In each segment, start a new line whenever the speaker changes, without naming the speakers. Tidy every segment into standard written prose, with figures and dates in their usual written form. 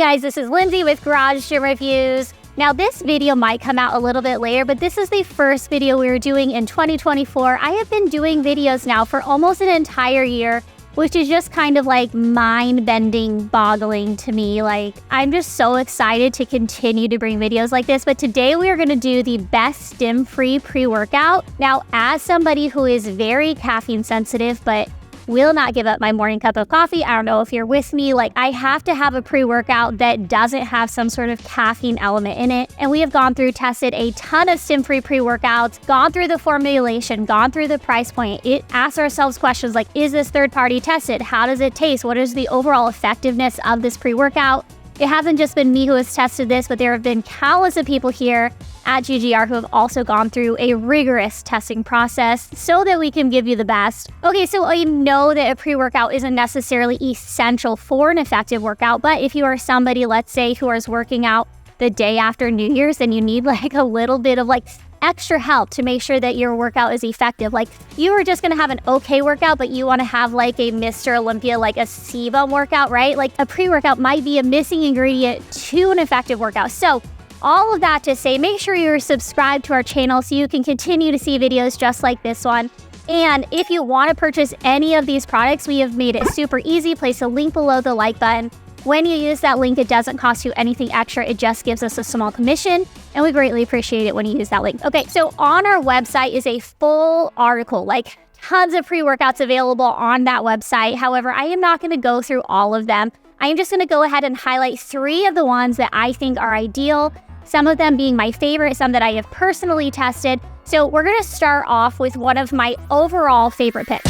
guys, this is Lindsay with Garage Gym Reviews. Now this video might come out a little bit later, but this is the first video we were doing in 2024. I have been doing videos now for almost an entire year, which is just kind of like mind-bending, boggling to me. Like, I'm just so excited to continue to bring videos like this. But today we are going to do the best Stim-Free pre-workout. Now, as somebody who is very caffeine sensitive, but will not give up my morning cup of coffee, I don't know if you're with me, like I have to have a pre-workout that doesn't have some sort of caffeine element in it. And we have gone through, tested a ton of Stim-Free pre-workouts, gone through the formulation, gone through the price point. It asks ourselves questions like, is this third-party tested? How does it taste? What is the overall effectiveness of this pre-workout? It hasn't just been me who has tested this, but there have been countless of people here at GGR who have also gone through a rigorous testing process so that we can give you the best. Okay, so I know that a pre-workout isn't necessarily essential for an effective workout, but if you are somebody, let's say, who is working out the day after New Year's and you need like a little bit of like extra help to make sure that your workout is effective. Like you are just gonna have an okay workout, but you wanna have like a Mr. Olympia, like a sebum workout, right? Like a pre-workout might be a missing ingredient to an effective workout. So all of that to say, make sure you're subscribed to our channel so you can continue to see videos just like this one. And if you wanna purchase any of these products, we have made it super easy. Place a link below the like button. When you use that link, it doesn't cost you anything extra. It just gives us a small commission, and we greatly appreciate it when you use that link. Okay, so on our website is a full article, like tons of pre-workouts available on that website. However, I am not going to go through all of them. I am just going to go ahead and highlight 3 of the ones that I think are ideal, some of them being my favorite, some that I have personally tested. So we're going to start off with one of my overall favorite picks.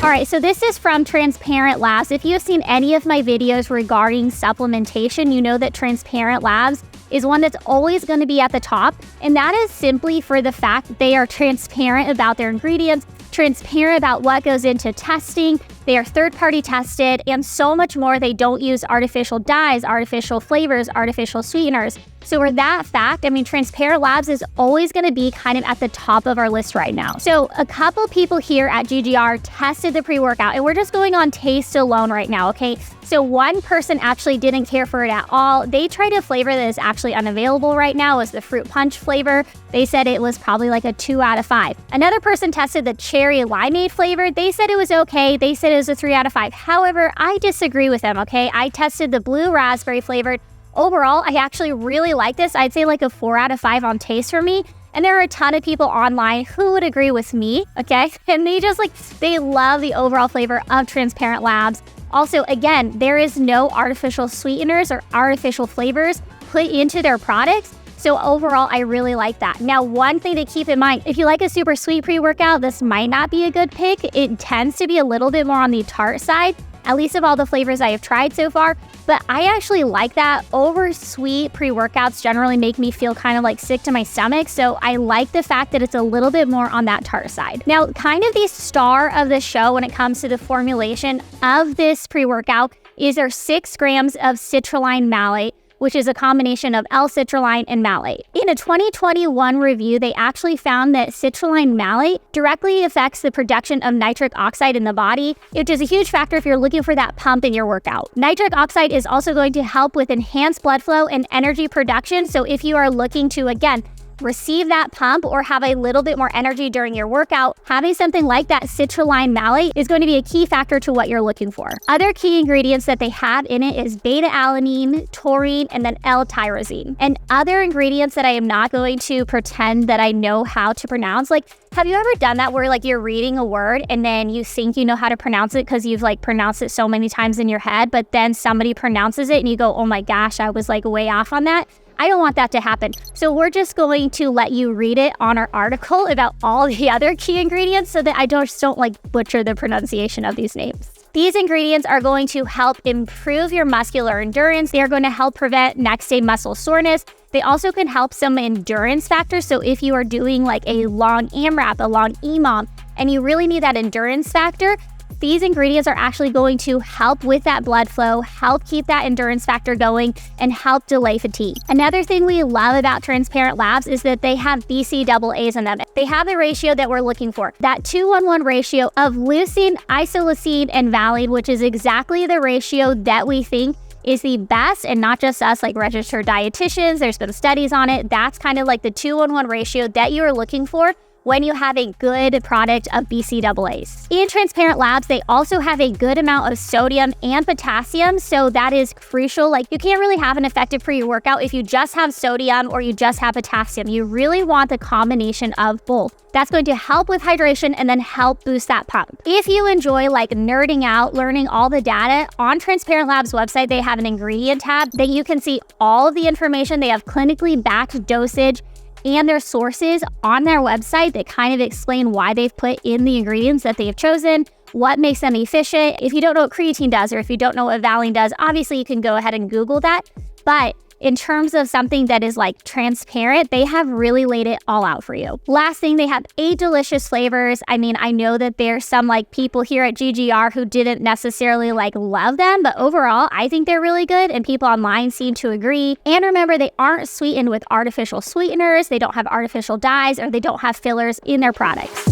All right, so this is from Transparent Labs. If you have seen any of my videos regarding supplementation, you know that Transparent Labs is one that's always going to be at the top. And that is simply for the fact that they are transparent about their ingredients, transparent about what goes into testing. They are third-party tested and so much more. They don't use artificial dyes, artificial flavors, artificial sweeteners. So for that fact, I mean, Transparent Labs is always going to be kind of at the top of our list right now. So a couple people here at GGR tested the pre-workout, and we're just going on taste alone right now, okay? So one person actually didn't care for it at all. They tried a flavor that is actually unavailable right now, is the fruit punch flavor. They said it was probably like a 2 out of 5. Another person tested the cherry limeade flavor. They said it was okay. They said it was a 3 out of 5. However, I disagree with them, okay? I tested the blue raspberry flavored. Overall, I actually really like this. I'd say like a 4 out of 5 on taste for me. And there are a ton of people online who would agree with me, okay? And they love the overall flavor of Transparent Labs. Also, again, there is no artificial sweeteners or artificial flavors put into their products. So overall, I really like that. Now, one thing to keep in mind, if you like a super sweet pre-workout, this might not be a good pick. It tends to be a little bit more on the tart side, at least of all the flavors I have tried so far. But I actually like that. Over sweet pre-workouts generally make me feel kind of like sick to my stomach. So I like the fact that it's a little bit more on that tart side. Now, kind of the star of the show when it comes to the formulation of this pre-workout is there 6 grams of citrulline malate, which is a combination of L-citrulline and malate. In a 2021 review, they actually found that citrulline malate directly affects the production of nitric oxide in the body, which is a huge factor if you're looking for that pump in your workout. Nitric oxide is also going to help with enhanced blood flow and energy production. So if you are looking to, again, receive that pump or have a little bit more energy during your workout, having something like that citrulline malate is going to be a key factor to what you're looking for. Other key ingredients that they have in it is beta-alanine, taurine, and then L-tyrosine. And other ingredients that I am not going to pretend that I know how to pronounce. Like, have you ever done that where like you're reading a word and then you think you know how to pronounce it because you've like pronounced it so many times in your head, but then somebody pronounces it and you go, oh my gosh, I was like way off on that? I don't want that to happen. So we're just going to let you read it on our article about all the other key ingredients so that I don't like butcher the pronunciation of these names. These ingredients are going to help improve your muscular endurance. They are going to help prevent next day muscle soreness. They also can help some endurance factors. So if you are doing like a long AMRAP, a long EMOM, and you really need that endurance factor, these ingredients are actually going to help with that blood flow, help keep that endurance factor going, and help delay fatigue. Another thing we love about Transparent Labs is that they have BCAAs in them. They have the ratio that we're looking for, that 2-1-1 ratio of leucine, isoleucine, and valine, which is exactly the ratio that we think is the best, and not just us, like registered dietitians. There's been studies on it. That's kind of like the 2-1-1 ratio that you are looking for when you have a good product of BCAAs. In Transparent Labs, they also have a good amount of sodium and potassium, so that is crucial. Like, you can't really have an effective pre-workout if you just have sodium or you just have potassium. You really want the combination of both. That's going to help with hydration and then help boost that pump. If you enjoy like nerding out, learning all the data, on Transparent Labs website, they have an ingredient tab that you can see all of the information. They have clinically backed dosage and their sources on their website that kind of explain why they've put in the ingredients that they've chosen, what makes them efficient. If you don't know what creatine does, or if you don't know what valine does, obviously you can go ahead and Google that. But in terms of something that is like transparent, they have really laid it all out for you. Last thing, they have 8 delicious flavors. I mean, I know that there's some like people here at GGR who didn't necessarily like love them, but overall, I think they're really good and people online seem to agree. And remember, they aren't sweetened with artificial sweeteners, they don't have artificial dyes, or they don't have fillers in their products.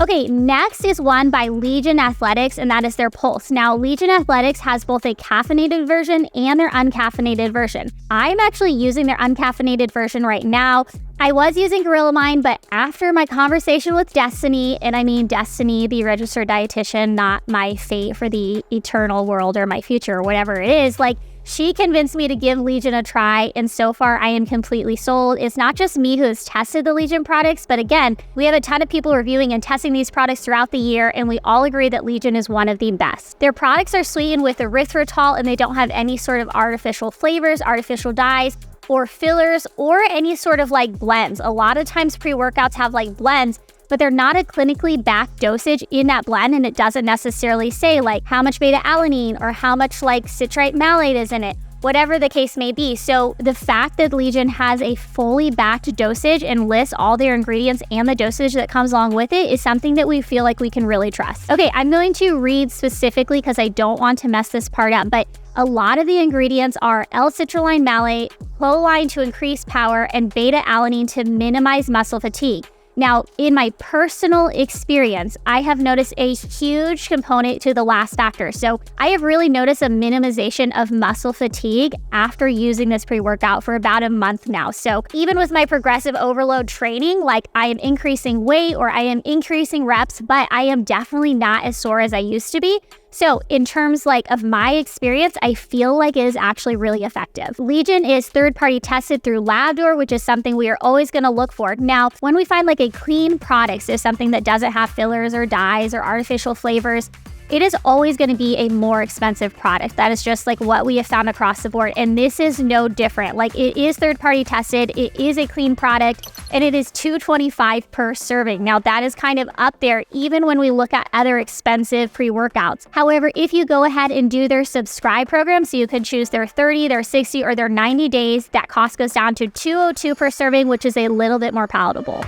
Okay, next is one by Legion Athletics, and that is their Pulse. Now, Legion Athletics has both a caffeinated version and their uncaffeinated version. I'm actually using their uncaffeinated version right now. I was using Gorilla Mind, but after my conversation with Destiny, and I mean Destiny, the registered dietitian, not my fate for the eternal world or my future or whatever it is, like, she convinced me to give Legion a try, and so far I am completely sold. It's not just me who has tested the Legion products, but again, we have a ton of people reviewing and testing these products throughout the year, and we all agree that Legion is one of the best. Their products are sweetened with erythritol, and they don't have any sort of artificial flavors, artificial dyes, or fillers, or any sort of like blends. A lot of times pre-workouts have like blends, but they're not a clinically backed dosage in that blend, and it doesn't necessarily say like how much beta-alanine or how much like citrate malate is in it, whatever the case may be. So the fact that Legion has a fully backed dosage and lists all their ingredients and the dosage that comes along with it is something that we feel like we can really trust. Okay, I'm going to read specifically because I don't want to mess this part up, but a lot of the ingredients are L-citrulline malate, choline to increase power, and beta-alanine to minimize muscle fatigue. Now, in my personal experience, I have noticed a huge component to the last factor. So I have really noticed a minimization of muscle fatigue after using this pre-workout for about a month now. So even with my progressive overload training, like I am increasing weight or I am increasing reps, but I am definitely not as sore as I used to be. So in terms like of my experience, I feel like it is actually really effective. Legion is third-party tested through Labdoor, which is something we are always going to look for. Now, when we find like a clean product, so something that doesn't have fillers or dyes or artificial flavors, it is always going to be a more expensive product. That is just like what we have found across the board. And this is no different. Like, it is third-party tested, it is a clean product, and it is $2.25 per serving. Now, that is kind of up there even when we look at other expensive pre-workouts. However, if you go ahead and do their subscribe program, so you can choose their 30, their 60, or their 90 days, that cost goes down to $2.02 per serving, which is a little bit more palatable.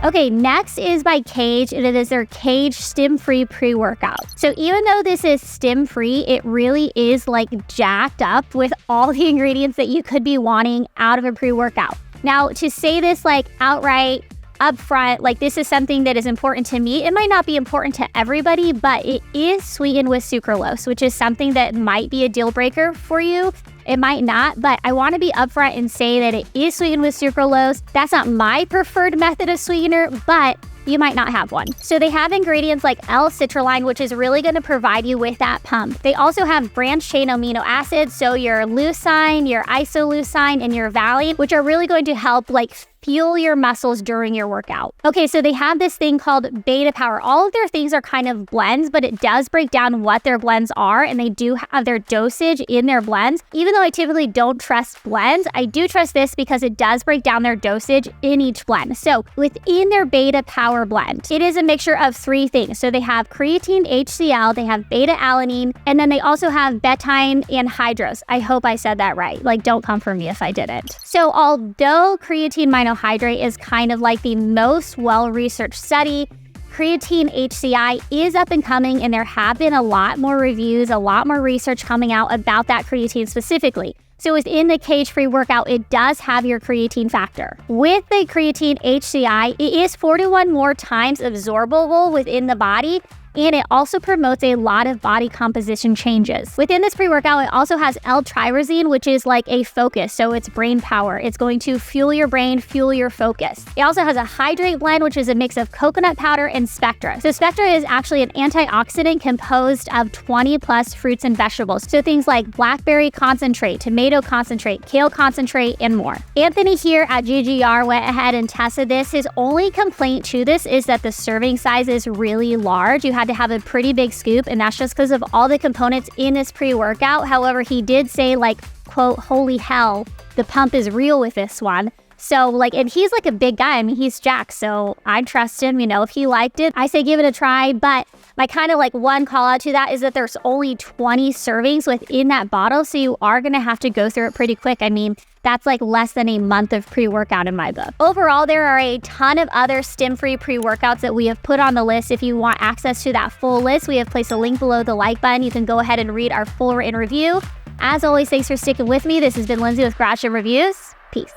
Okay, next is by Cage, and it is their Cage Stim-Free pre-workout. So even though this is Stim-Free, it really is like jacked up with all the ingredients that you could be wanting out of a pre-workout. Now, to say this like outright, upfront, like this is something that is important to me. It might not be important to everybody, but it is sweetened with sucralose, which is something that might be a deal breaker for you. It might not, but I want to be upfront and say that it is sweetened with sucralose. That's not my preferred method of sweetener, but you might not have one. So they have ingredients like L-citrulline, which is really going to provide you with that pump. They also have branched chain amino acids, so your leucine, your isoleucine, and your valine, which are really going to help like fuel your muscles during your workout. Okay, so they have this thing called Beta Power. All of their things are kind of blends, but it does break down what their blends are, and they do have their dosage in their blends. Even though I typically don't trust blends, I do trust this because it does break down their dosage in each blend. So within their Beta Power blend, it is a mixture of 3 things. So they have creatine HCl, they have beta-alanine, and then they also have betaine anhydrous. I hope I said that right. Like, don't come for me if I didn't. So although creatine monohydrate is kind of like the most well-researched study, creatine HCI is up and coming, and there have been a lot more reviews, a lot more research coming out about that creatine specifically. So within the Cage pre-workout, it does have your creatine factor. With the creatine HCI, it is 41 more times absorbable within the body, and it also promotes a lot of body composition changes. Within this pre-workout, it also has L-tyrosine, which is like a focus, so it's brain power. It's going to fuel your brain, fuel your focus. It also has a hydrate blend, which is a mix of coconut powder and Spectra. So Spectra is actually an antioxidant composed of 20 plus fruits and vegetables. So things like blackberry concentrate, tomato concentrate, kale concentrate, and more. Anthony here at GGR went ahead and tested this. His only complaint to this is that the serving size is really large. You had to have a pretty big scoop, and that's just because of all the components in this pre-workout. However, he did say, like, quote, holy hell, the pump is real with this one. So, like, and he's like a big guy. I mean, he's jacked, so I trust him. You know, if he liked it, I say give it a try. But my kind of like one call out to that is that there's only 20 servings within that bottle, so you are going to have to go through it pretty quick. I mean, that's like less than a month of pre-workout in my book. Overall, there are a ton of other Stim-Free pre-workouts that we have put on the list. If you want access to that full list, we have placed a link below the like button. You can go ahead and read our full written review. As always, thanks for sticking with me. This has been Lindsay with Garage Gym Reviews. Peace.